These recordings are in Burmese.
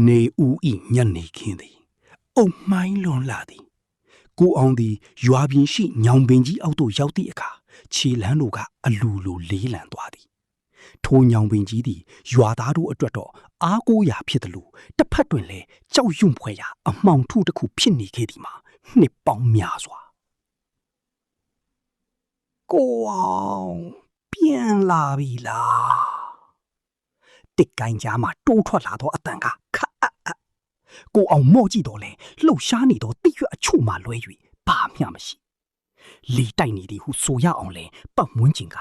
နေဦးဤညနေခင်းသည်အုံမိုင်းလွန်လာသည်ကိုအောင်သည်ရွာပြင်ရှိညောင်ပင်ကြီးအောက်သို့ရောက်သည့်အခါခြေလမ်းတို့ကအလူလိုလေးလံသွားသည်ထိုညောင်ပင်ကြီးသည်ရွာသားတို့အတွက်တော့အားကိုးရာဖြစ်တယ်လို့တစ်ဖက်တွင်လည်းကြောက်ရွံ့ဖွယ်ရာအမှောင်ထုတစ်ခုဖြစ်နေခဲ့သည်မှာနှစ်ပေါင်းများစွာကိုအောင်ပြန်လာပြီလားတစ်ကိုင်းကြားမှာတိုးထွက်လာသောအတန်ကခတ်ကိုအောင်မော့ကြည့်တော့လေလှုပ်ရှားနေသောတိရွက်အချို့မှလွဲ၍ဘာမျှမရှိလေတိုက်နေသည်ဟုဆိုရအောင်လဲပတ်ဝန်းကျင်က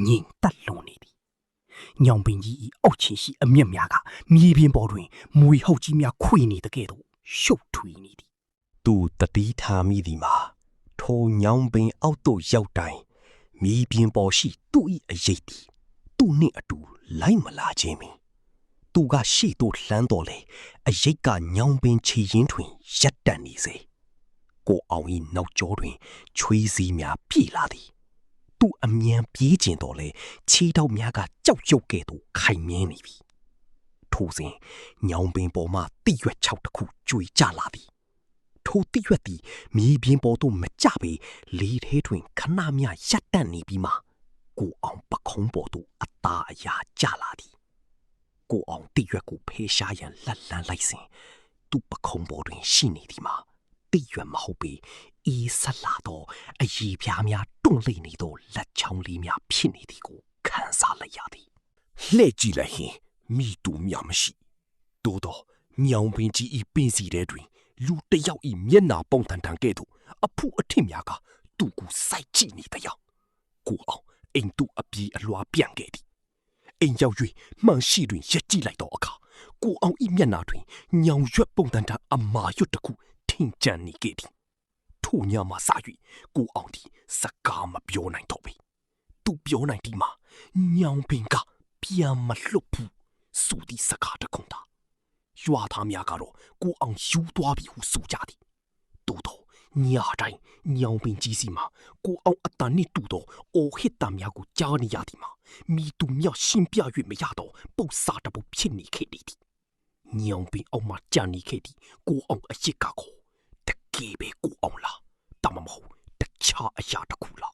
ငြိမ်သက်လွန်နေသည်ညောင်ပင်ကြီး၏အောက်ခြေရှိအမျက်များကမြေပြင်ပေါ်တွင်မွေဟုတ်ကြီးများခွေနေတဲ့ကဲ့သို့ရှုပ်ထွေးနေသည်သူတတိထားမိသည်မှာထိုညောင်ပင်အောက်သို့ရောက်တိုင်းမြေပြင်ပေါ်ရှိသူ့၏အရေးသည်သူ့နှင့်အတူလိုက်မလာခြင်းမီသူကရှေ့သို့လှမ်းတော်လေအရိတ်ကညောင်ပင်ချီရင်တွင်ရက်တန်နေစေကိုအောင်၏နောက်ကျောတွင်ချွေးစည်းများပြေလာသည်သူအမြန်ပြေးကျင်တော်လေခြေထောက်များကကြောက်ရွံ့ကဲ့သို့ခိုင်မြဲနေပြီထိုစဉ်ညောင်ပင်ပေါ်မှတိရွက်ချောက်တစ်ခုကျွေကျလာသည်ထိုတိရွက်သည်မြေပြင်ပေါ်သို့မကျပေလေထဲတွင်ခဏမျှရက်တန့်နေပြီးမှကိုအောင်ပခုံးပေါ်သို့အသားအရာကျလာသည်ကိုအောင်တိရွက်ကိုဖေးရှားရန်လှက်လန်းလိုက်စဉ်သူ့ပခုံးပေါ်တွင်ရှိနေသည်မှာတိရွက်မဟုတ်ပေအေးဆက်လာသောအရည်ပြားများတွန့်လိမ့်နေသောလက်ချောင်းလေးများဖြစ်နေသည်ကိုခံစားလိုက်ရသည်လှဲ့ကြည့်လိုက်ရင်မိတူမြမရှိသို့တော့ညောင်ပင်ကြီးဤပင်စီထဲတွင်လူတယောက်ဤမျက်နာပုံတန်တန်ကဲ့သို့အဖူအထစ်များကသူ့ကိုစိုက်ကြည့်နေသည်ယောက်ကိုအောင်အိမ်သူအပြေးအလွှာပြန်ခဲ့သည်အိမ်ရောက်၍မှန်ရှိတွင်ရက်ကြည့်လိုက်သောအခါကိုအောင်ဤမျက်နာတွင်ညောင်ရွက်ပုံတန်တန်အမာရွတ်တစ်ခုထင်ကြံနေခဲ့သည်ထိုညမှစ၍ကိုအောင်သည်စကားမပြောနိုင်တော့ပေသူပြောနိုင်သည်မှာညောင်ပင်ကပြန်မလှုပ်ဘူးဆိုသည့်စကားတခုသာရွာသားများကတော့ကိုအောင်ယူသွားပြီဟုဆိုကြသည်သို့တော့ညတိုင်းညောင်ပင်ကြီးစီမှာကိုအောင်အတန်နှင့်တူသောအိုဟစ်တံများကိုကြားနေရသည်မှာမိသူမြောက်ရှင်းပြ၍မရတော့ပုတ်စားတပုတ်ဖြစ်နေခဲ့သည်ညောင်ပင်အောက်မှကြာနေခဲ့သည်ကိုအောင်အရစ်ကကိုတကယ်ပဲကိုအောင်လားတမမဟုတ်တခြားအရာတစ်ခုလား